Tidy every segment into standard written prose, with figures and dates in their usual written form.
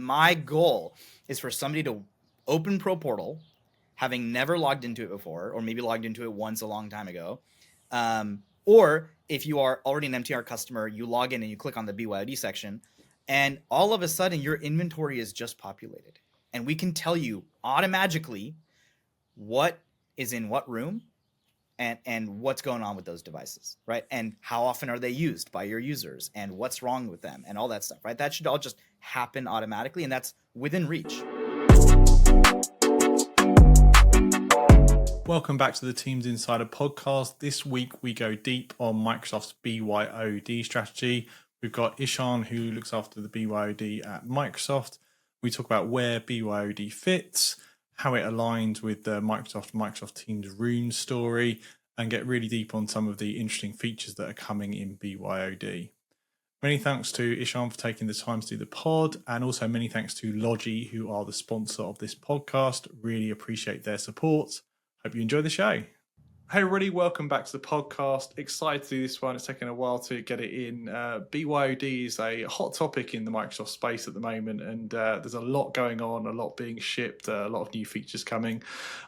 my goal is for somebody to open Pro Portal, having never logged into it before, or maybe logged into it once a long time ago. Or if you are already an MTR customer, you log in and you click on the BYOD section, and all of a sudden your inventory is just populated. And we can tell you automatically what is in what room and what's going on with those devices, right? And how often are they used by your users and what's wrong with them and all that stuff, right? That should all just happen automatically, and that's within reach. Welcome back to the Teams Insider podcast. This week we go deep on Microsoft's BYOD strategy. We've got Eshan, who looks after the BYOD at Microsoft. We talk about where BYOD fits, how it aligns with the Microsoft Teams Rune story, and get really deep on some of the interesting features that are coming in BYOD. Many thanks to Eshan for taking the time to do the pod, and also many thanks to Logi, who are the sponsor of this podcast. Really appreciate their support. Hope you enjoy the show. Hey everybody, welcome back to the podcast. Excited to do this one. It's taken a while to get it in. BYOD is a hot topic in the Microsoft space at the moment, and there's a lot going on, a lot being shipped, a lot of new features coming.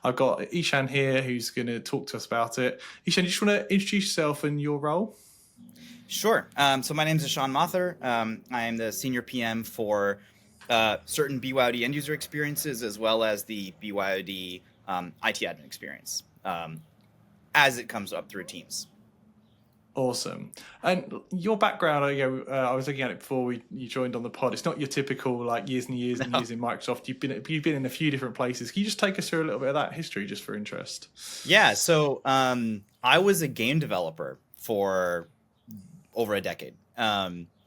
I've got Eshan here who's going to talk to us about it. Eshan, you just want to introduce yourself and your role? Sure. So my name is Eshan Mathur. I am the senior PM for certain BYOD end user experiences, as well as the BYOD IT admin experience. As it comes up through Teams. Awesome. And your background, I was looking at it before you joined on the pod. It's not your typical like years and years and years in Microsoft. You've been in a few different places. Can you just take us through a little bit of that history just for interest? Yeah. So I was a game developer for over a decade.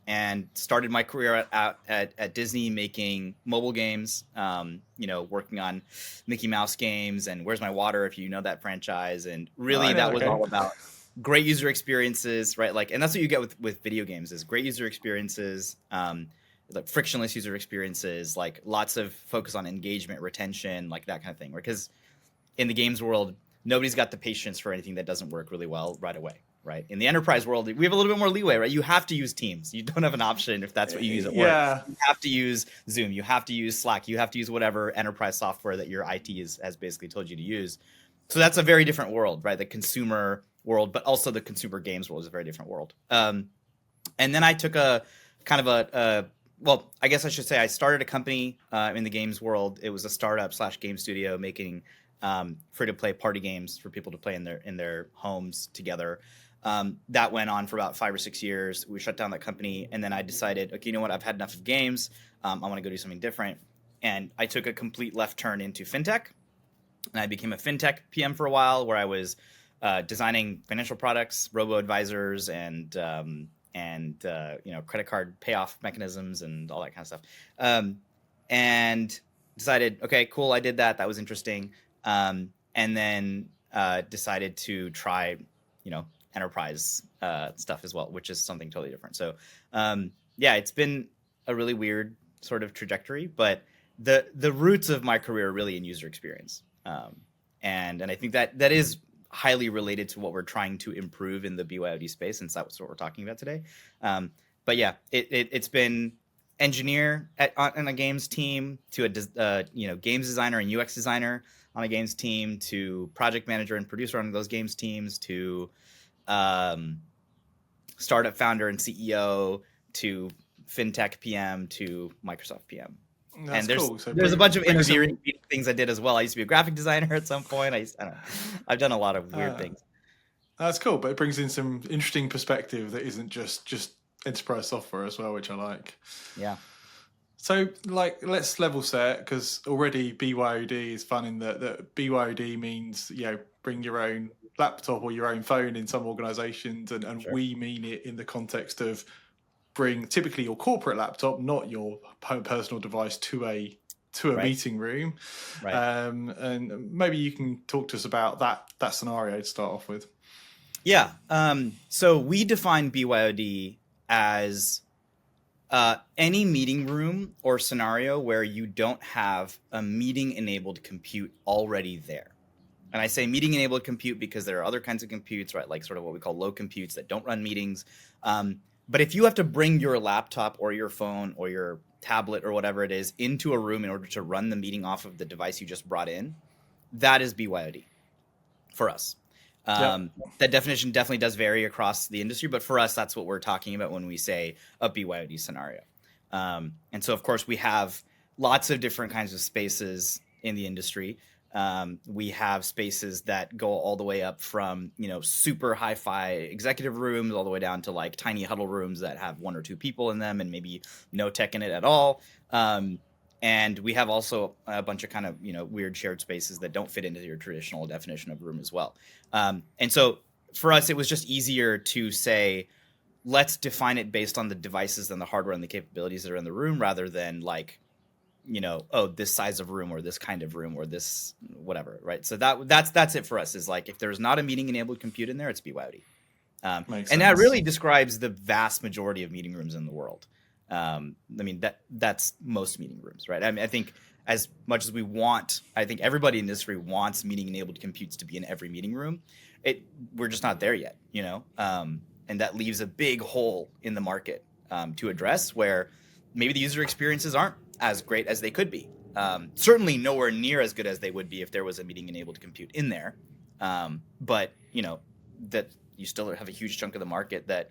And started my career at Disney making mobile games, working on Mickey Mouse games and Where's My Water, if you know that franchise. And really was all about great user experiences, right? Like, and that's what you get with video games is great user experiences, like frictionless user experiences, like lots of focus on engagement, retention, like that kind of thing. Because in the games world, nobody's got the patience for anything that doesn't work really well right away. Right. In the enterprise world, we have a little bit more leeway, right? You have to use Teams. You don't have an option if that's what you use at work. Yeah. You have to use Zoom. You have to use Slack. You have to use whatever enterprise software that your IT has basically told you to use. So that's a very different world, right? The consumer world, but also the consumer games world is a very different world. And then I took a kind of I guess I should say I started a company in the games world. It was a startup / game studio making free-to-play party games for people to play in their homes together. That went on for about 5 or 6 years. We shut down that company, and then I decided, okay, you know what? I've had enough of games. I want to go do something different. And I took a complete left turn into fintech, and I became a fintech PM for a while, where I was designing financial products, robo-advisors, and credit card payoff mechanisms and all that kind of stuff. And decided, okay, cool, I did that. That was interesting. And then decided to try, enterprise stuff as well, which is something totally different. So it's been a really weird sort of trajectory, but the roots of my career are really in user experience. And I think that is highly related to what we're trying to improve in the BYOD space, since that's what we're talking about today. But yeah, it's been engineer on a games team to a games designer and UX designer on a games team, to project manager and producer on those games teams, to startup founder and CEO, to fintech PM, to Microsoft PM. That's and there's cool. So there's a bunch of interviewing things I did as well. I used to be a graphic designer at some point. I don't know. I've done a lot of weird things. That's cool, but it brings in some interesting perspective that isn't just enterprise software as well, which I like. Yeah. So, let's level set, because already BYOD is fun in that BYOD means, bring your own laptop or your own phone in some organizations, and Sure. We mean it in the context of bring typically your corporate laptop, not your personal device, to a Right. meeting room. Right. And maybe you can talk to us about that scenario to start off with. Yeah. So we define BYOD as any meeting room or scenario where you don't have a meeting-enabled compute already there. And I say meeting-enabled compute because there are other kinds of computes, right? Like sort of what we call low computes that don't run meetings. But if you have to bring your laptop or your phone or your tablet or whatever it is into a room in order to run the meeting off of the device you just brought in, that is BYOD for us. That definition definitely does vary across the industry, but for us, that's what we're talking about when we say a BYOD scenario. And so, of course, we have lots of different kinds of spaces in the industry. We have spaces that go all the way up from, super hi-fi executive rooms all the way down to like tiny huddle rooms that have 1 or 2 people in them and maybe no tech in it at all. And we have also a bunch of kind of, weird shared spaces that don't fit into your traditional definition of room as well. And so for us, it was just easier to say, let's define it based on the devices and the hardware and the capabilities that are in the room rather than like, this size of room or this kind of room or this whatever, right? So that's it for us, is like, if there's not a meeting enabled compute in there, it's BYOD. And that really describes the vast majority of meeting rooms in the world. That's most meeting rooms, right? I think as much as I think everybody in the industry wants meeting enabled computes to be in every meeting room. We're just not there yet, and that leaves a big hole in the market to address, where maybe the user experiences aren't as great as they could be. Certainly nowhere near as good as they would be if there was a meeting enabled compute in there. But that you still have a huge chunk of the market that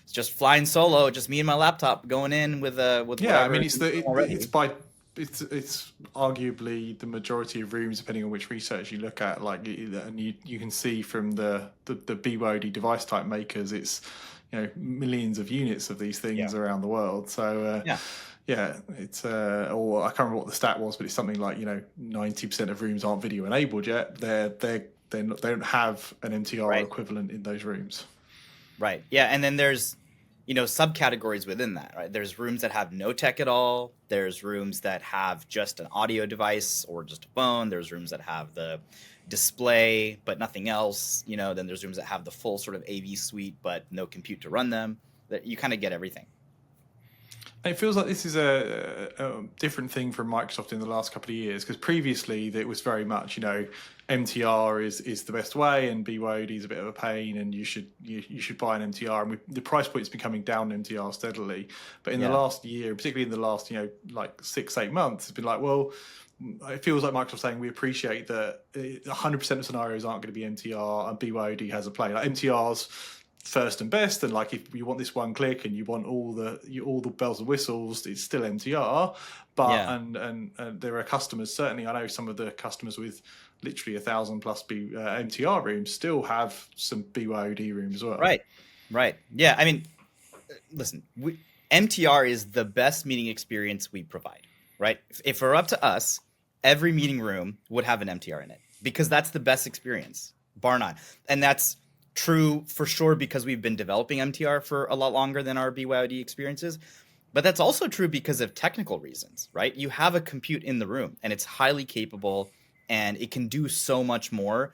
it's just flying solo, just me and my laptop going in with yeah. I mean, it's arguably the majority of rooms, depending on which research you look at. Like, and you can see from the BYOD device type makers, it's millions of units of these things around the world. So it's or I can't remember what the stat was, but it's something like 90% of rooms aren't video enabled yet. They don't have an MTR equivalent in those rooms. Right. Yeah. And then there's, subcategories within that, right? There's rooms that have no tech at all. There's rooms that have just an audio device or just a phone. There's rooms that have the display, but nothing else. Then there's rooms that have the full sort of AV suite, but no compute to run them. That you kind of get everything. It feels like this is a different thing from Microsoft in the last couple of years, because previously it was very much, MTR is the best way and BYOD is a bit of a pain and you should buy an MTR. And the price point's been coming down MTR steadily. But in the last year, particularly in the last, like 6-8 months, it's been like, well, it feels like Microsoft saying we appreciate that 100% of scenarios aren't going to be MTR and BYOD has a play. Like MTR's first and best, and like if you want this one click and you want all the bells and whistles, it's still MTR. But and there are customers, certainly I know some of the customers with literally 1,000+ MTR rooms still have some BYOD rooms as well. Right. Yeah. I mean, listen, MTR is the best meeting experience we provide, right? If we're up to us, every meeting room would have an MTR in it because that's the best experience, bar none. And that's true for sure because we've been developing MTR for a lot longer than our BYOD experiences. But that's also true because of technical reasons, right? You have a compute in the room and it's highly capable and it can do so much more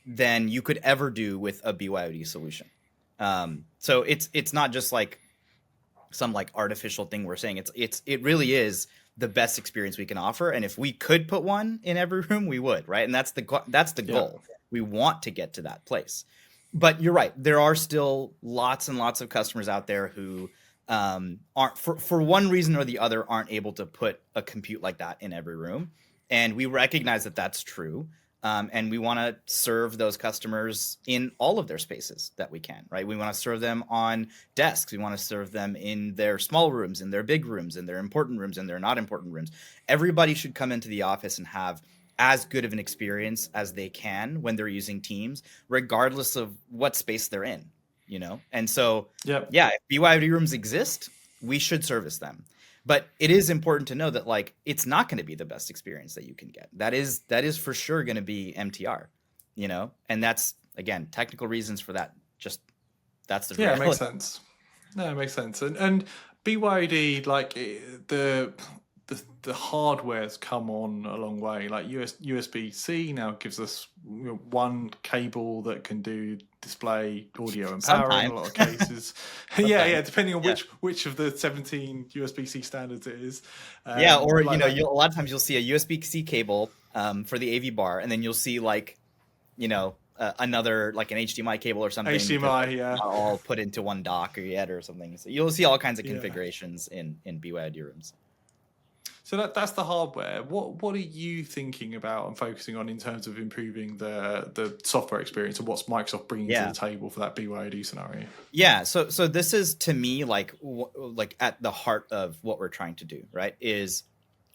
than you could ever do with a BYOD solution. So it's not just like some like artificial thing we're saying. It really is the best experience we can offer. And if we could put one in every room, we would, right? And that's the goal. We want to get to that place. But you're right. There are still lots and lots of customers out there who aren't, for one reason or the other, aren't able to put a compute like that in every room. And we recognize that that's true. And we want to serve those customers in all of their spaces that we can, right? We want to serve them on desks. We want to serve them in their small rooms, in their big rooms, in their important rooms, and their not important rooms. Everybody should come into the office and have as good of an experience as they can when they're using Teams, regardless of what space they're in, And so, if BYOD rooms exist, we should service them. But it is important to know that like it's not going to be the best experience that you can get. That is for sure going to be MTR, And that's, again, technical reasons for that. Just that's the reality. It makes sense. No, it makes sense. And BYOD, like the hardware's come on a long way. Like USB-C now gives us one cable that can do display, audio, and power in a lot of cases. Depending on which of the 17 USB-C standards it is. Or a lot of times you'll see a USB-C cable for the AV bar, and then you'll see another like an HDMI cable or something. HDMI, all put into one dock or something. So you'll see all kinds of configurations in BYOD rooms. So that's the hardware. What are you thinking about and focusing on in terms of improving the software experience, and what's Microsoft bringing to the table for that BYOD scenario? Yeah, so this is to me like at the heart of what we're trying to do, right? Is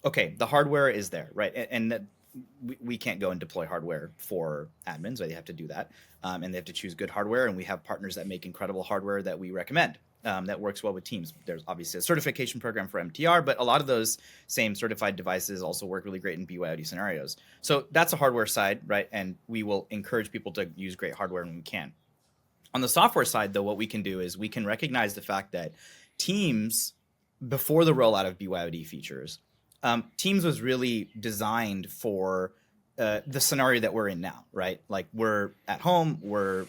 okay, the hardware is there, right? And we can't go and deploy hardware for admins, right? They have to do that, and they have to choose good hardware. And we have partners that make incredible hardware that we recommend, that works well with Teams. There's obviously a certification program for MTR, but a lot of those same certified devices also work really great in BYOD scenarios. So that's a hardware side, right? And we will encourage people to use great hardware when we can. On the software side, though, what we can do is we can recognize the fact that Teams, before the rollout of BYOD features, Teams was really designed for the scenario that we're in now, right? Like we're at home, we're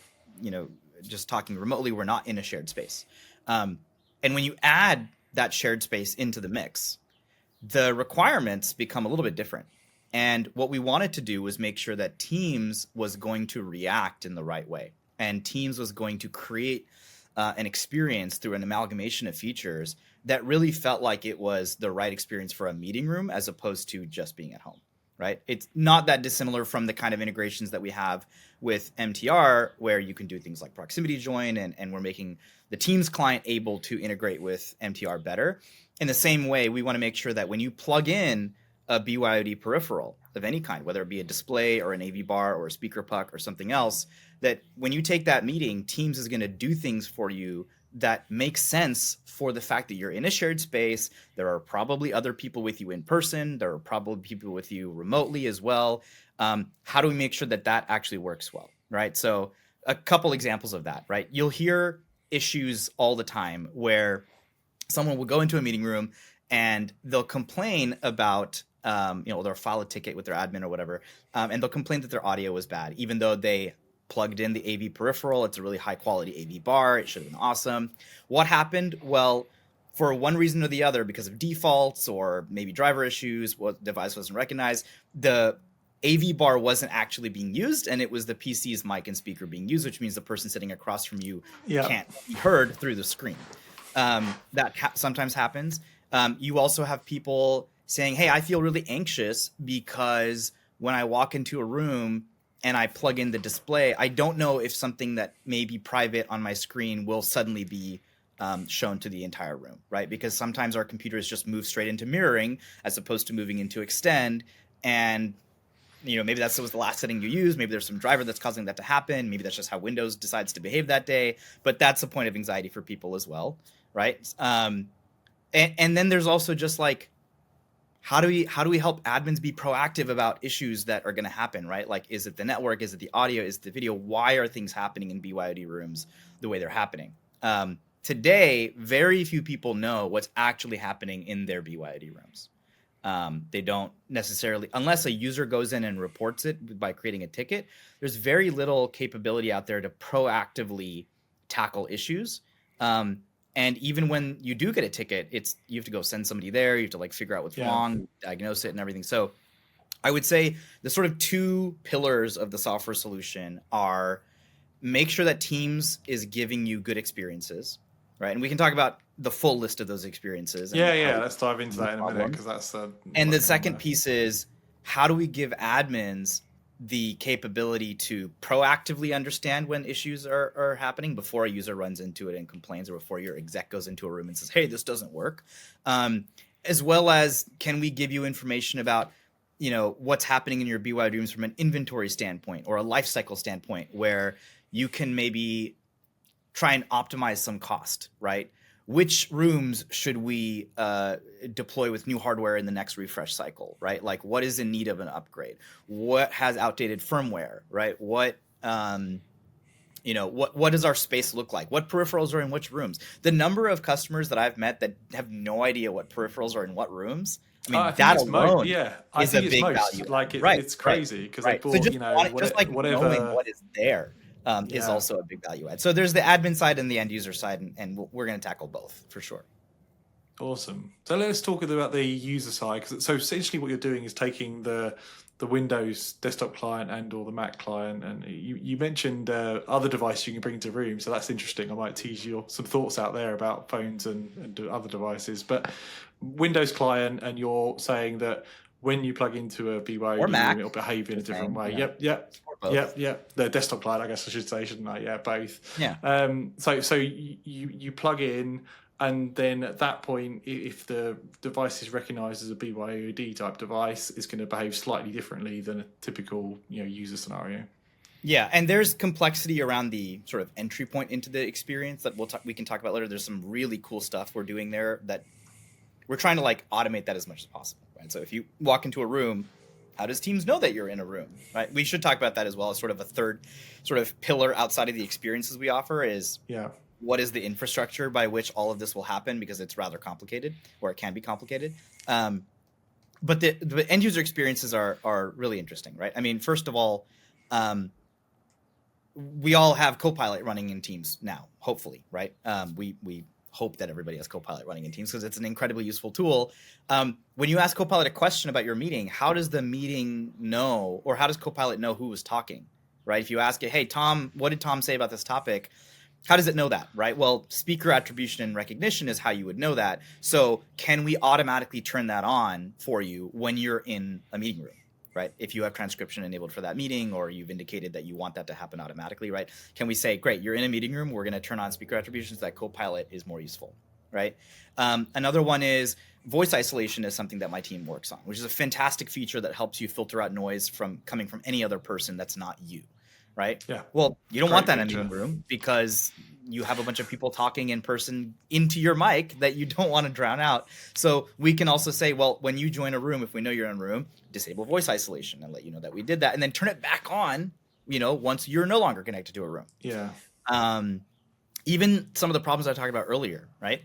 just talking remotely, we're not in a shared space. And when you add that shared space into the mix, the requirements become a little bit different. And what we wanted to do was make sure that Teams was going to react in the right way. And Teams was going to create an experience through an amalgamation of features that really felt like it was the right experience for a meeting room as opposed to just being at home, right? It's not that dissimilar from the kind of integrations that we have with MTR, where you can do things like proximity join, and we're making the Teams client able to integrate with MTR better. In the same way, we want to make sure that when you plug in a BYOD peripheral of any kind, whether it be a display or an AV bar or a speaker puck or something else, that when you take that meeting, Teams is going to do things for you that make sense for the fact that you're in a shared space. There are probably other people with you in person. There are probably people with you remotely as well. How do we make sure that that actually works well, right? So a couple examples of that, right? You'll hear issues all the time where someone will go into a meeting room and they'll complain about, they'll file a ticket with their admin or whatever, and they'll complain that their audio was bad, even though they plugged in the AV peripheral. It's a really high quality AV bar. It should have been awesome. What happened? Well, for one reason or the other, because of defaults or maybe driver issues, what device wasn't recognized, the AV bar wasn't actually being used, and it was the PC's mic and speaker being used, which means the person sitting across from you can't be heard through the screen. That sometimes happens. You also have people saying, hey, I feel really anxious because when I walk into a room and I plug in the display, I don't know if something that may be private on my screen will suddenly be shown to the entire room, right? Because sometimes our computers just move straight into mirroring as opposed to moving into extend. And maybe that was the last setting you used. Maybe there's some driver that's causing that to happen. Maybe that's just how Windows decides to behave that day. But that's a point of anxiety for people as well, right? And then there's also just like, how do we help admins be proactive about issues that are going to happen, right? Like, is it the network? Is it the audio? Is it the video? Why are things happening in BYOD rooms the way they're happening? Today, very few people know what's actually happening in their BYOD rooms. They don't necessarily, unless a user goes in and reports it by creating a ticket, there's very little capability out there to proactively tackle issues. And even when you do get a ticket, you have to go send somebody there. You have to figure out what's wrong, diagnose it and everything. So I would say the sort of two pillars of the software solution are make sure that Teams is giving you good experiences, right? And we can talk about the full list of those experiences. Let's dive into that in a minute, because that's and the second piece is, how do we give admins the capability to proactively understand when issues are happening before a user runs into it and complains, or before your exec goes into a room and says, hey, this doesn't work, as well as, can we give you information about what's happening in your BYOD rooms from an inventory standpoint or a lifecycle standpoint, where you can maybe try and optimize some cost, right? Which rooms should we deploy with new hardware in the next refresh cycle, right? Like, what is in need of an upgrade? What has outdated firmware, right? What does our space look like? What peripherals are in which rooms? The number of customers that I've met that have no idea what peripherals are in what rooms, I mean, that alone is a big value. It's crazy, because they bought, whatever. Knowing what is there is also a big value add. So there's the admin side and the end user side, and we're going to tackle both for sure. Awesome. So let's talk about the user side. So essentially what you're doing is taking the Windows desktop client and or the Mac client, and you mentioned other devices you can bring into room. So that's interesting. I might tease you some thoughts out there about phones and other devices. But Windows client, and you're saying that when you plug into a BYOD Or Mac, room, it'll behave in a different way. you know, Yep. or both. The desktop client, I guess I should say, shouldn't I? Yeah, both. Yeah. So you plug in, and then at that point, if the device is recognized as a BYOD type device, it's going to behave slightly differently than a typical user scenario. Yeah, and there's complexity around the sort of entry point into the experience that we can talk about later. There's some really cool stuff we're doing there that we're trying to like automate that as much as possible, right? So if you walk into a room, how does Teams know that you're in a room, right? We should talk about that as well as sort of a third sort of pillar outside of the experiences we offer is what is the infrastructure by which all of this will happen, because it's rather complicated, or it can be complicated. But the end user experiences are really interesting, right? I mean, first of all, we all have Copilot running in Teams now, hopefully, right? We hope that everybody has Copilot running in Teams because it's an incredibly useful tool. When you ask Copilot a question about your meeting, how does the meeting know, or how does Copilot know who was talking, right? If you ask it, hey, Tom, what did Tom say about this topic? How does it know that, right? Well, speaker attribution and recognition is how you would know that. So can we automatically turn that on for you when you're in a meeting room? Right? If you have transcription enabled for that meeting, or you've indicated that you want that to happen automatically, right? Can we say, great, you're in a meeting room, we're going to turn on speaker attributions, that Copilot is more useful, right? Another one is voice isolation is something that my team works on, which is a fantastic feature that helps you filter out noise from coming from any other person that's not you, right? Yeah. Well, you don't want that in a meeting room because you have a bunch of people talking in person into your mic that you don't want to drown out. So we can also say, well, when you join a room, if we know you're in a room, disable voice isolation and let you know that we did that, and then turn it back on, once you're no longer connected to a room. Yeah. Even some of the problems I talked about earlier, right?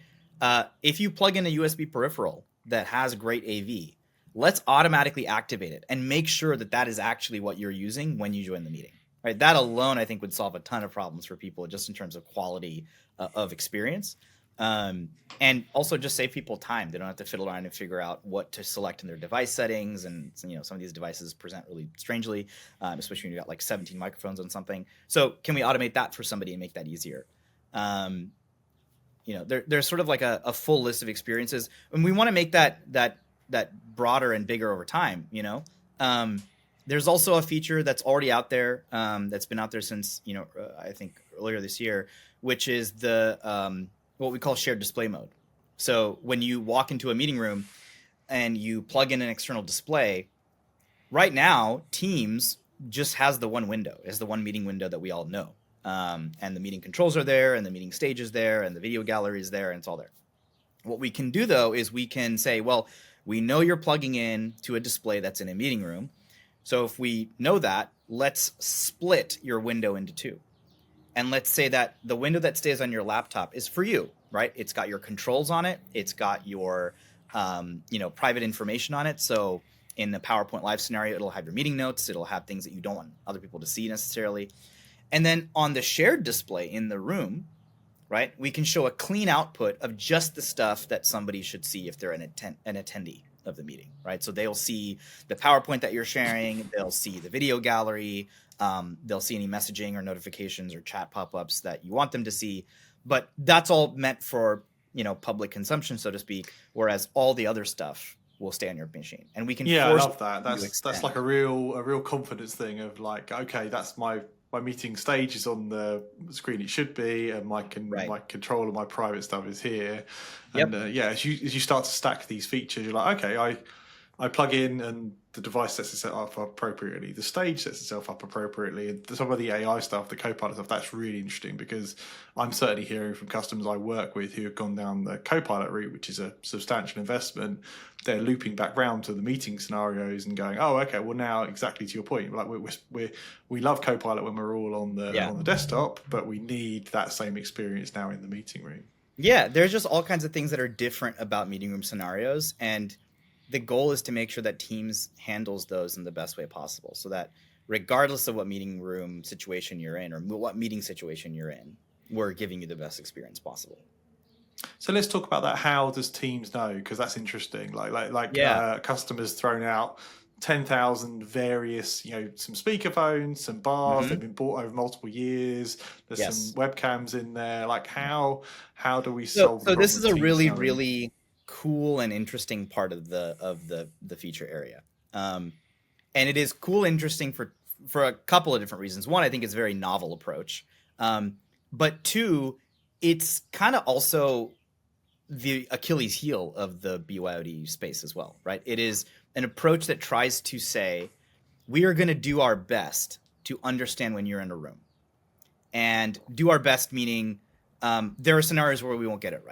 If you plug in a USB peripheral that has great AV, let's automatically activate it and make sure that that is actually what you're using when you join the meeting. Right, that alone, I think, would solve a ton of problems for people just in terms of quality of experience, and also just save people time. They don't have to fiddle around and figure out what to select in their device settings. And some of these devices present really strangely, especially when you got like 17 microphones on something. So can we automate that for somebody and make that easier? There's sort of like a full list of experiences, and we want to make that broader and bigger over time. There's also a feature that's already out there, that's been out there since, I think earlier this year, which is the what we call shared display mode. So when you walk into a meeting room and you plug in an external display, right now, Teams just has the one window, is the one meeting window that we all know. And the meeting controls are there, and the meeting stage is there, and the video gallery is there, and it's all there. What we can do, though, is we can say, well, we know you're plugging in to a display that's in a meeting room. So if we know that, let's split your window into two. And let's say that the window that stays on your laptop is for you, right? It's got your controls on it. It's got your, private information on it. So in the PowerPoint Live scenario, it'll have your meeting notes. It'll have things that you don't want other people to see necessarily. And then on the shared display in the room, right, we can show a clean output of just the stuff that somebody should see if they're an attendee of the meeting, right? So they'll see the PowerPoint that you're sharing, they'll see the video gallery, they'll see any messaging or notifications or chat pop-ups that you want them to see, but that's all meant for, public consumption, so to speak, whereas all the other stuff will stay on your machine. And we can I love that. That's like a real confidence thing of like, okay, that's my meeting stage is on the screen it should be, and my control of my private stuff is here. And as you start to stack these features, you're like, okay, I plug in and the device sets itself up appropriately. The stage sets itself up appropriately. And some of the AI stuff, the Copilot stuff, that's really interesting because I'm certainly hearing from customers I work with who have gone down the Copilot route, which is a substantial investment. They're looping back round to the meeting scenarios and going, oh, okay, well now exactly to your point, like we love Copilot when we're all on the desktop, but we need that same experience now in the meeting room. Yeah, there's just all kinds of things that are different about meeting room scenarios, and the goal is to make sure that Teams handles those in the best way possible, so that regardless of what meeting room situation you're in or what meeting situation you're in, we're giving you the best experience possible. So let's talk about that. How does Teams know? Because that's interesting. Customers thrown out 10,000 various, some speakerphones, some bars. They've been bought over multiple years. There's some webcams in there. Like how do we solve? So this is a really cool and interesting part of the feature area. And it is cool, interesting for a couple of different reasons. One, I think it's a very novel approach. But two, it's kind of also the Achilles heel of the BYOD space as well, right? It is an approach that tries to say, we are going to do our best to understand when you're in a room. And do our best meaning there are scenarios where we won't get it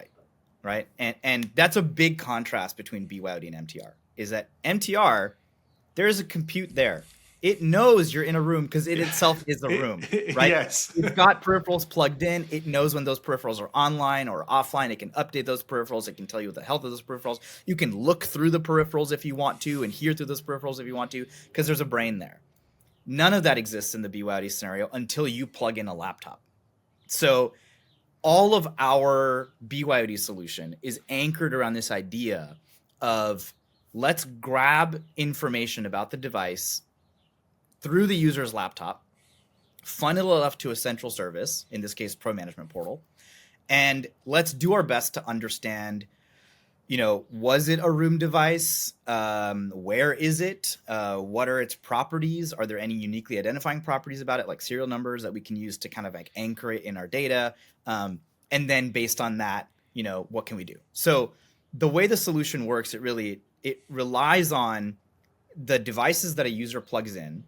right? And that's a big contrast between BYOD and MTR, is that MTR, there's a compute there. It knows you're in a room because it itself is a room, right? Yes. It's got peripherals plugged in. It knows when those peripherals are online or offline. It can update those peripherals. It can tell you the health of those peripherals. You can look through the peripherals if you want to and hear through those peripherals if you want to, because there's a brain there. None of that exists in the BYOD scenario until you plug in a laptop. So all of our BYOD solution is anchored around this idea of let's grab information about the device through the user's laptop, funnel it up to a central service, in this case, Pro Management Portal, and let's do our best to understand, was it a room device? Where is it? What are its properties? Are there any uniquely identifying properties about it, like serial numbers that we can use to kind of like anchor it in our data? And then based on that, what can we do? So the way the solution works, it relies on the devices that a user plugs in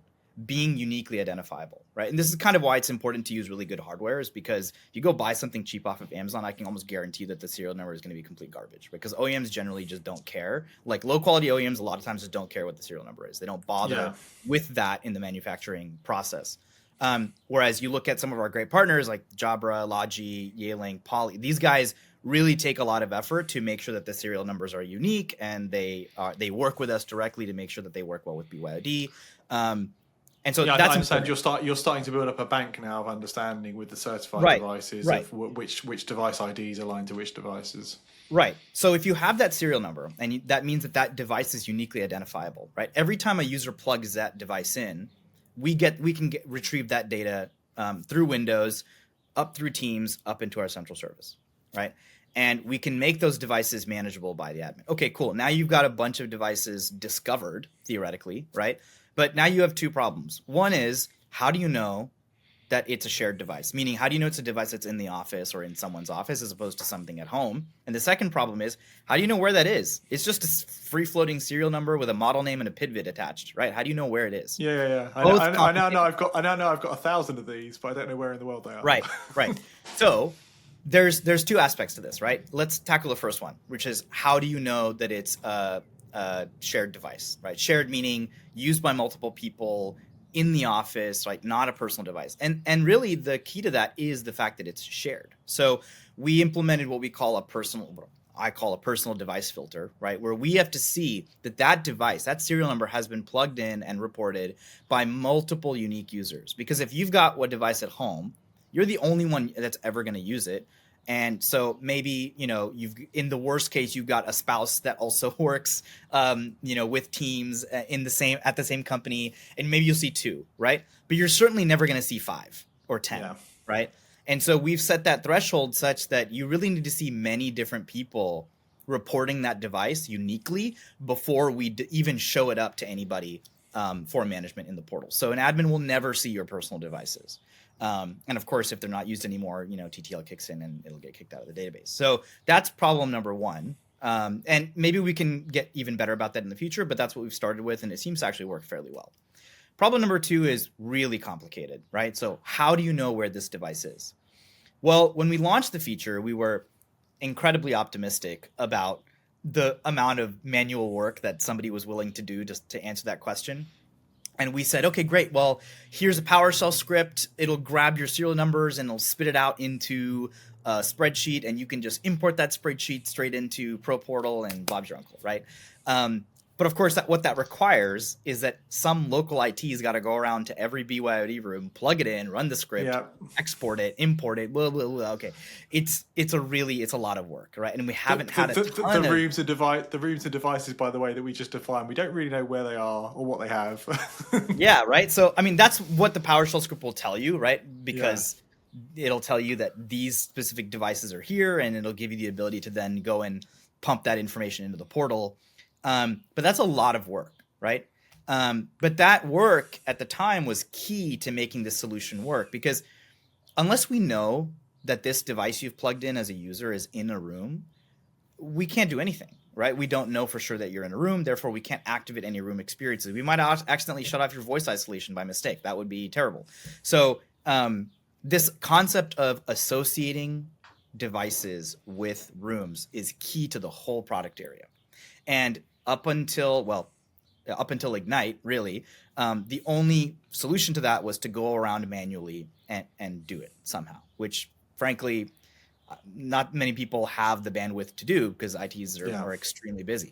being uniquely identifiable, right? And this is kind of why it's important to use really good hardware, is because if you go buy something cheap off of Amazon, I can almost guarantee that the serial number is going to be complete garbage, because OEMs generally just don't care. Like low quality OEMs, a lot of times just don't care what the serial number is. They don't bother with that in the manufacturing process. Whereas you look at some of our great partners like Jabra, Logi, Yealink, Poly, these guys really take a lot of effort to make sure that the serial numbers are unique, and they work with us directly to make sure that they work well with BYOD. And so that's I understand you're starting to build up a bank now of understanding with the certified devices of which device IDs align to which devices. Right. So if you have that serial number, and that means that device is uniquely identifiable, right? Every time a user plugs that device in, we can retrieve that data through Windows, up through Teams, up into our central service, right? And we can make those devices manageable by the admin. Okay, cool. Now you've got a bunch of devices discovered, theoretically, right? But now you have two problems. One is, how do you know that it's a shared device? Meaning, how do you know it's a device that's in the office or in someone's office as opposed to something at home? And the second problem is, how do you know where that is? It's just a free-floating serial number with a model name and a PID attached, right? How do you know where it is? Yeah. I now know I've got 1,000 of these, but I don't know where in the world they are. Right. So there's two aspects to this, right? Let's tackle the first one, which is, how do you know that it's a shared device, right? Shared meaning used by multiple people in the office, like not a personal device. And really the key to that is the fact that it's shared. So we implemented what I call a personal device filter, right? Where we have to see that device, that serial number has been plugged in and reported by multiple unique users. Because if you've got a device at home, you're the only one that's ever going to use it. And so maybe, you've, in the worst case, you've got a spouse that also works, with Teams at the same company, and maybe you'll see two, right? But you're certainly never going to see 5 or 10, right? And so we've set that threshold such that you really need to see many different people reporting that device uniquely before we even show it up to anybody for management in the portal. So an admin will never see your personal devices. And of course, if they're not used anymore, TTL kicks in and it'll get kicked out of the database. So that's problem number one. And maybe we can get even better about that in the future, but that's what we've started with, and it seems to actually work fairly well. Problem number two is really complicated, right? So how do you know where this device is? Well, when we launched the feature, we were incredibly optimistic about the amount of manual work that somebody was willing to do just to answer that question. And we said, okay, great. Well, here's a PowerShell script. It'll grab your serial numbers and it'll spit it out into a spreadsheet, and you can just import that spreadsheet straight into Pro Portal and Bob's your uncle, right? But of course, what that requires is that some local IT's got to go around to every BYOD room, plug it in, run the script, export it, import it. Blah, blah, blah. Okay, it's a lot of work, right? And we haven't had a ton the rooms and devices, by the way, that we just defined. We don't really know where they are or what they have. Yeah, right. So I mean, that's what the PowerShell script will tell you, right? Because it'll tell you that these specific devices are here, and it'll give you the ability to then go and pump that information into the portal. But that's a lot of work, right? But that work at the time was key to making this solution work, because unless we know that this device you've plugged in as a user is in a room, we can't do anything, right? We don't know for sure that you're in a room. Therefore, we can't activate any room experiences. We might accidentally shut off your voice isolation by mistake. That would be terrible. So this concept of associating devices with rooms is key to the whole product area. And up until Ignite, really, the only solution to that was to go around manually and do it somehow, which frankly, not many people have the bandwidth to do because ITs are extremely busy.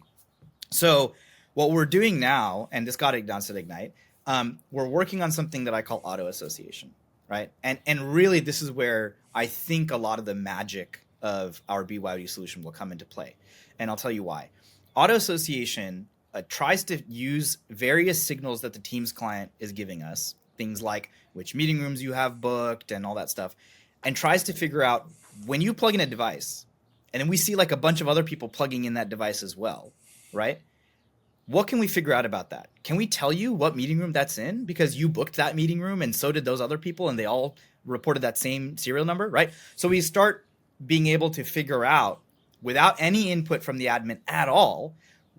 So what we're doing now, and this got announced at Ignite, we're working on something that I call auto association, right? And really, this is where I think a lot of the magic of our BYOD solution will come into play. And I'll tell you why. Auto association tries to use various signals that the Teams client is giving us, things like which meeting rooms you have booked and all that stuff, and tries to figure out when you plug in a device, and then we see like a bunch of other people plugging in that device as well, right? What can we figure out about that? Can we tell you what meeting room that's in because you booked that meeting room and so did those other people and they all reported that same serial number, right? So we start being able to figure out without any input from the admin at all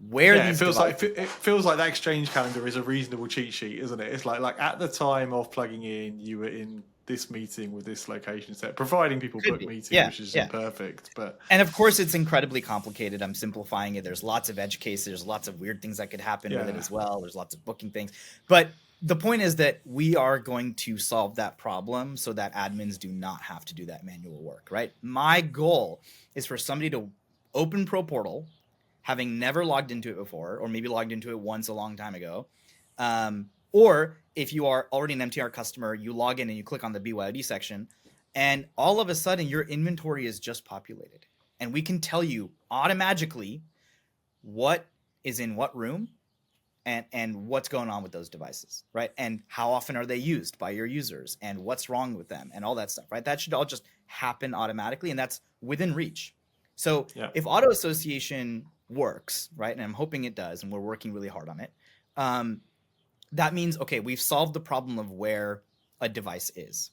where these it feels like that exchange calendar is a reasonable cheat sheet, isn't it? It's like at the time of plugging in, you were in this meeting with this location set, providing people book meetings, which is imperfect. And of course, it's incredibly complicated. I'm simplifying it. There's lots of edge cases. There's lots of weird things that could happen with it as well. There's lots of booking things. But the point is that we are going to solve that problem so that admins do not have to do that manual work, right? My goal is for somebody to open Pro Portal, having never logged into it before, or maybe logged into it once a long time ago, or if you are already an MTR customer, you log in and you click on the BYOD section, and all of a sudden your inventory is just populated. And we can tell you automatically what is in what room and what's going on with those devices, right? And how often are they used by your users and what's wrong with them and all that stuff, right? That should all just happen automatically, and that's within reach. So if auto association works, right, and I'm hoping it does, and we're working really hard on it, that means, okay, we've solved the problem of where a device is.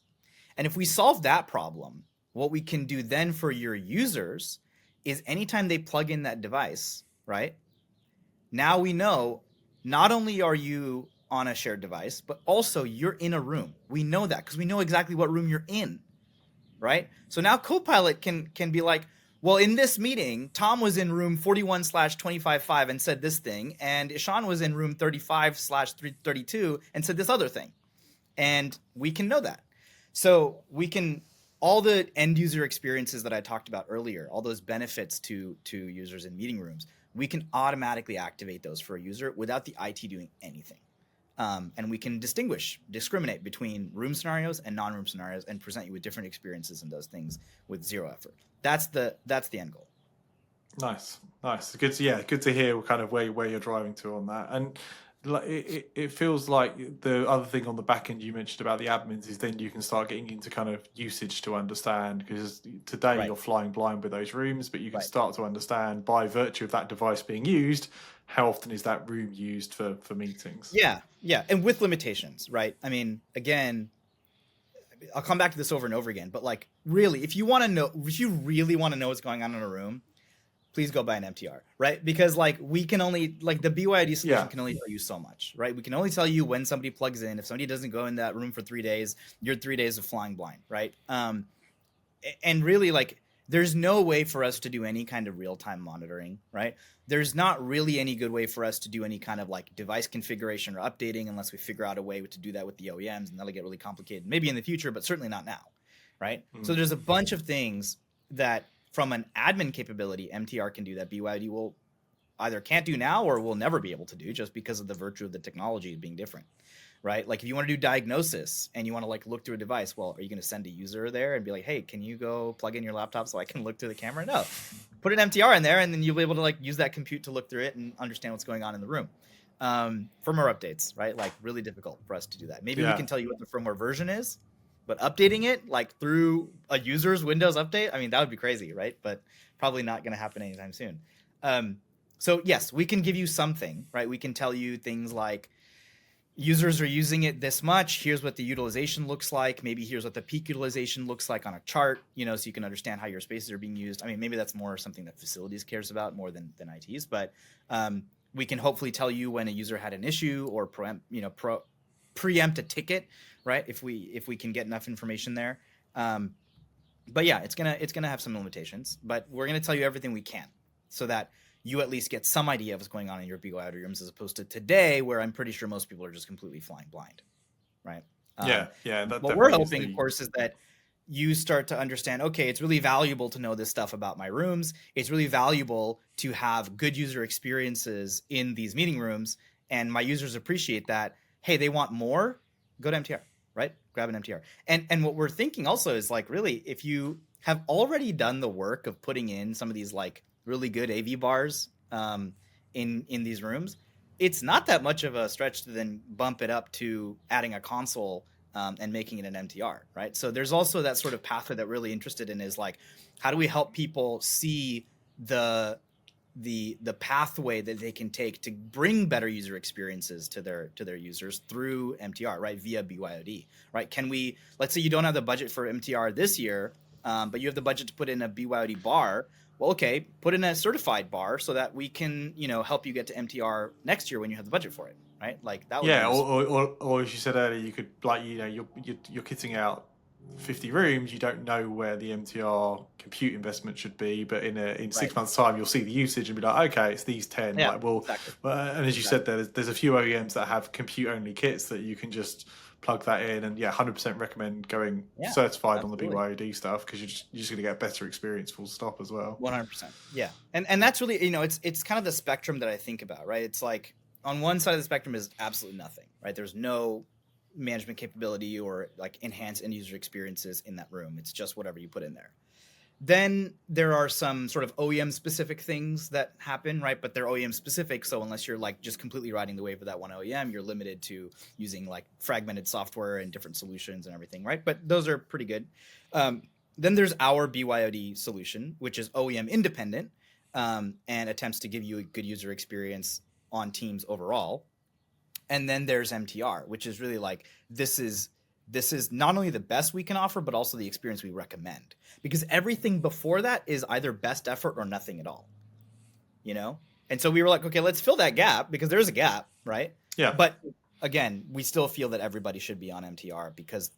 And if we solve that problem, what we can do then for your users is anytime they plug in that device, right, now we know not only are you on a shared device, but also you're in a room. We know that because we know exactly what room you're in, right? So now Copilot can be like, well, in this meeting, Tom was in room 41/25/5 and said this thing, and Eshan was in room 35/332 and said this other thing. And we can know that. So we can, all the end user experiences that I talked about earlier, all those benefits to users in meeting rooms, we can automatically activate those for a user without the IT doing anything. And we can discriminate between room scenarios and non-room scenarios and present you with different experiences in those things with zero effort. That's the end goal. Nice. Good to hear kind of where you're driving to on that. And it feels like the other thing on the back end you mentioned about the admins is then you can start getting into kind of usage to understand, because today you're flying blind with those rooms, but you can start to understand by virtue of that device being used, how often is that room used for meetings? Yeah. And with limitations, right? I mean, again, I'll come back to this over and over again, but like really, if you really want to know what's going on in a room, please go buy an MTR, right? Because like we can only, like the BYOD solution can only tell you so much, right? We can only tell you when somebody plugs in. If somebody doesn't go in that room for 3 days, you're 3 days of flying blind, right? And really, like, there's no way for us to do any kind of real-time monitoring, right? There's not really any good way for us to do any kind of like device configuration or updating unless we figure out a way to do that with the OEMs, and that'll get really complicated, maybe in the future, but certainly not now, right? Mm-hmm. So there's a bunch of things that from an admin capability, MTR can do that BYOD will either can't do now or will never be able to do, just because of the virtue of the technology being different, right? Like if you want to do diagnosis and you want to like look through a device, well, are you going to send a user there and be like, hey, can you go plug in your laptop so I can look through the camera? No, put an MTR in there and then you'll be able to like use that compute to look through it and understand what's going on in the room. Firmware updates, right? Like really difficult for us to do that. Maybe we can tell you what the firmware version is, but updating it like through a user's Windows update, I mean, that would be crazy, right? But probably not going to happen anytime soon. So yes, we can give you something, right? We can tell you things like users are using it this much. Here's what the utilization looks like. Maybe here's what the peak utilization looks like on a chart, so you can understand how your spaces are being used. I mean, maybe that's more something that facilities cares about more than ITs, but we can hopefully tell you when a user had an issue or preempt a ticket, right? If we can get enough information there. But yeah, it's gonna have some limitations, but we're gonna tell you everything we can so that you at least get some idea of what's going on in your BYOD rooms, as opposed to today, where I'm pretty sure most people are just completely flying blind, right? Yeah. What we're hoping, of course, is that you start to understand, okay, it's really valuable to know this stuff about my rooms. It's really valuable to have good user experiences in these meeting rooms, and my users appreciate that. Hey, they want more, go to MTR, right? Grab an MTR. And what we're thinking also is like, really, if you have already done the work of putting in some of these like really good AV bars in these rooms, it's not that much of a stretch to then bump it up to adding a console and making it an MTR, right? So there's also that sort of pathway that we're really interested in, is like, how do we help people see the pathway that they can take to bring better user experiences to their users through MTR, right? Via BYOD, right? Let's say you don't have the budget for MTR this year, but you have the budget to put in a BYOD bar. Well, okay, put in a certified bar so that we can, help you get to MTR next year when you have the budget for it, right? Like that. Yeah, or as you said earlier, you could you're kitting out 50 rooms. You don't know where the MTR compute investment should be, but in 6 months' time, you'll see the usage and be like, okay, it's these 10. Yeah, like, well, exactly. And as you said, there's a few OEMs that have compute only kits that you can just plug that in, and 100% recommend going certified on the BYOD stuff, because you're just going to get a better experience, full stop, as well. 100%. Yeah, and that's really, it's kind of the spectrum that I think about, right? It's like on one side of the spectrum is absolutely nothing, right? There's no management capability or like enhanced end user experiences in that room. It's just whatever you put in there. Then there are some sort of OEM specific things that happen, right? But they're OEM specific, so unless you're like just completely riding the wave of that one OEM, you're limited to using like fragmented software and different solutions and everything, right? But those are pretty good. Then there's our BYOD solution, which is OEM independent and attempts to give you a good user experience on Teams overall. And then there's MTR, which is really like, this is not only the best we can offer, but also the experience we recommend. Because everything before that is either best effort or nothing at all, And so we were like, okay, let's fill that gap, because there's a gap, right? Yeah. But again, we still feel that everybody should be on MTR, because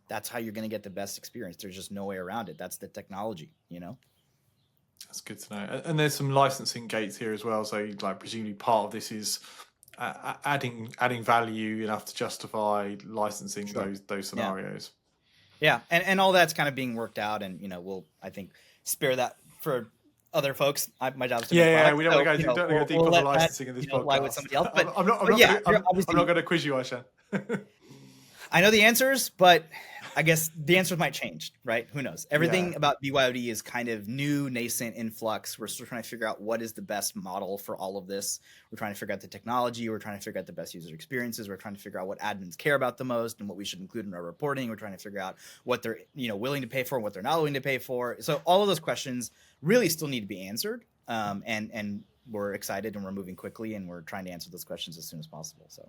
that's how you're going to get the best experience. There's just no way around it. That's the technology, That's good to know. And there's some licensing gates here as well. So like presumably part of this is adding value enough to justify licensing those scenarios. Yeah, and all that's kind of being worked out, and we'll, I think, spare that for other folks. My job is to make products, we don't want to go deep on the licensing in this podcast. Lie with somebody else, but I'm not going to quiz you, Eshan. I know the answers, but I guess the answers might change, right? Who knows? Everything about BYOD is kind of new, nascent, in flux. We're still trying to figure out what is the best model for all of this. We're trying to figure out the technology. We're trying to figure out the best user experiences. We're trying to figure out what admins care about the most and what we should include in our reporting. We're trying to figure out what they're willing to pay for and what they're not willing to pay for. So all of those questions really still need to be answered. And we're excited and we're moving quickly, and we're trying to answer those questions as soon as possible. So.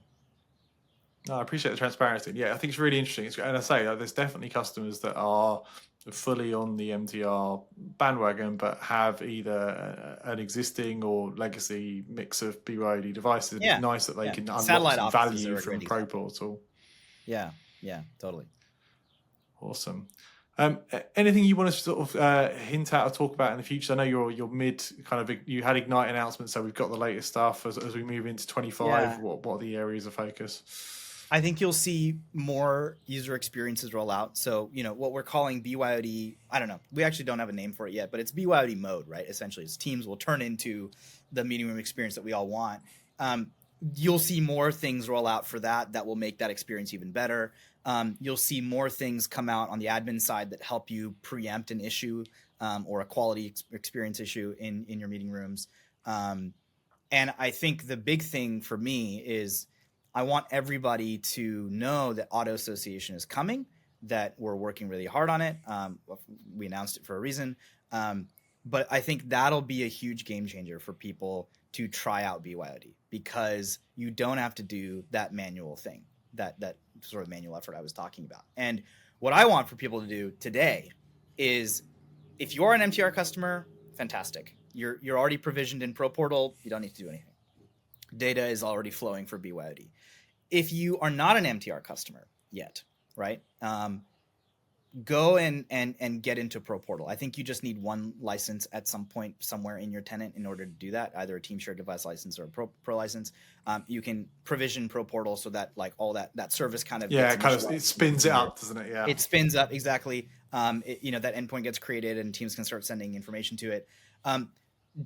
No, I appreciate the transparency. Yeah, I think it's really interesting. And I say there's definitely customers that are fully on the MTR bandwagon, but have either an existing or legacy mix of BYOD devices. Yeah. It's nice that they can unlock Satellite some offices value are a from great Pro example. Portal. Yeah, totally. Awesome. Anything you want to sort of hint at or talk about in the future? I know you're mid kind of, you had Ignite announcements, so we've got the latest stuff as we move into 25. Yeah. What are the areas of focus? I think you'll see more user experiences roll out. So, what we're calling BYOD, I don't know. We actually don't have a name for it yet, but it's BYOD mode, right? Essentially, it's Teams will turn into the meeting room experience that we all want. You'll see more things roll out for that will make that experience even better. You'll see more things come out on the admin side that help you preempt an issue or a quality experience issue in your meeting rooms. And I think the big thing for me is I want everybody to know that auto association is coming, that we're working really hard on it. We announced it for a reason. But I think that'll be a huge game changer for people to try out BYOD, because you don't have to do that manual thing, that sort of manual effort I was talking about. And what I want for people to do today is, if you're an MTR customer, fantastic. You're already provisioned in Pro Portal. You don't need to do anything. Data is already flowing for BYOD. If you are not an MTR customer yet, right? Go and get into Pro Portal. I think you just need one license at some point somewhere in your tenant in order to do that, either a team shared device license or a pro license. You can provision Pro Portal so that like all that service kind of it spins it up, doesn't it? Yeah, it spins up, exactly. That endpoint gets created and teams can start sending information to it.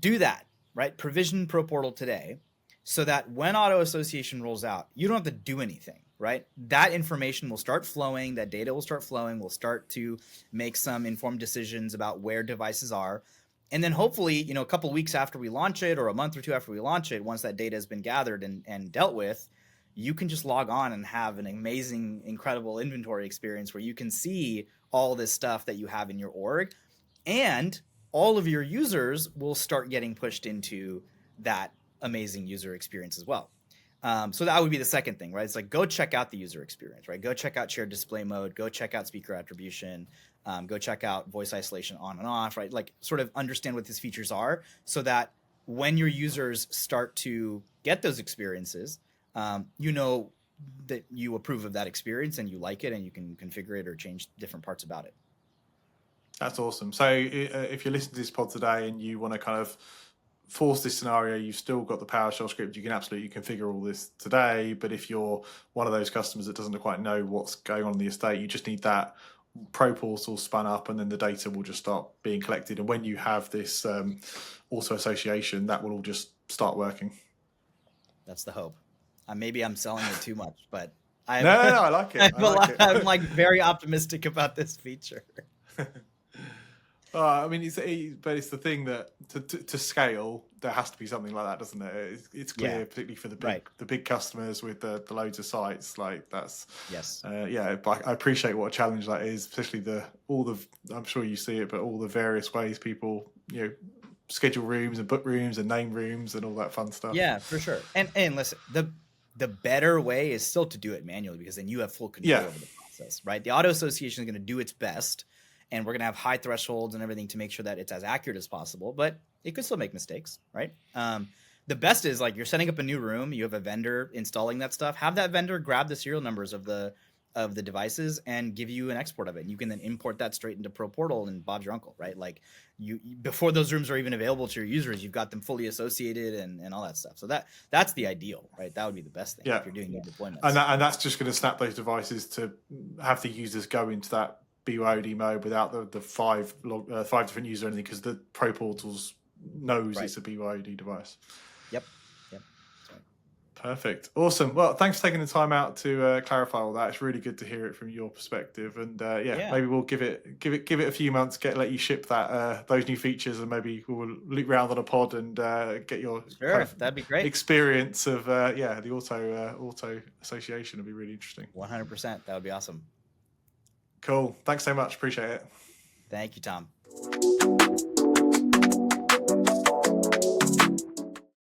Do that, right? Provision Pro Portal today, so that when auto association rolls out, you don't have to do anything, right? That information will start flowing, that data will start flowing, we'll start to make some informed decisions about where devices are. And then hopefully, a couple of weeks after we launch it, or a month or two after we launch it, once that data has been gathered and dealt with, you can just log on and have an amazing, incredible inventory experience where you can see all this stuff that you have in your org, and all of your users will start getting pushed into that amazing user experience as well. So that would be the second thing, right? It's like, go check out the user experience, right? Go check out shared display mode, go check out speaker attribution, go check out voice isolation on and off, right? Like, sort of understand what these features are, so that when your users start to get those experiences, you know that you approve of that experience and you like it, and you can configure it or change different parts about it. That's awesome. So if you're listening to this pod today and you want to kind of force this scenario, you've still got the PowerShell script. You can absolutely configure all this today. But if you're one of those customers that doesn't quite know what's going on in the estate, you just need that Pro Portal spun up, and then the data will just start being collected. And when you have this auto association, that will all just start working. That's the hope. Maybe I'm selling it too much, but no, I like it. I'm like very optimistic about this feature. I mean, but it's the thing that to scale, there has to be something like that, doesn't it? It's clear, particularly for the big customers with the loads of sites. Like, that's yes, But I appreciate what a challenge that is, especially I'm sure you see it, but all the various ways people schedule rooms and book rooms and name rooms and all that fun stuff. Yeah, for sure. And listen, the better way is still to do it manually, because then you have full control over the process, right? The auto association is going to do its best, and we're going to have high thresholds and everything to make sure that it's as accurate as possible, but it could still make mistakes, right? The best is, like, you're setting up a new room, you have a vendor installing that stuff, have that vendor grab the serial numbers of the devices and give you an export of it. And you can then import that straight into Pro Portal, and Bob's your uncle, right? Like, you before those rooms are even available to your users, you've got them fully associated and all that stuff. So that's the ideal, right? That would be the best thing if you're doing new deployments. And that's just going to snap those devices to have the users go into that BYOD mode without the five different users or anything, because the Pro Portals knows it's a BYOD device. Yep. Perfect. Awesome. Well, thanks for taking the time out to clarify all that. It's really good to hear it from your perspective. And maybe we'll give it a few months, let you ship that those new features, and maybe we'll loop around on a pod and get your that'd be great experience of the auto association. Would be really interesting. 100%. That would be awesome. Cool. Thanks so much. Appreciate it. Thank you, Tom.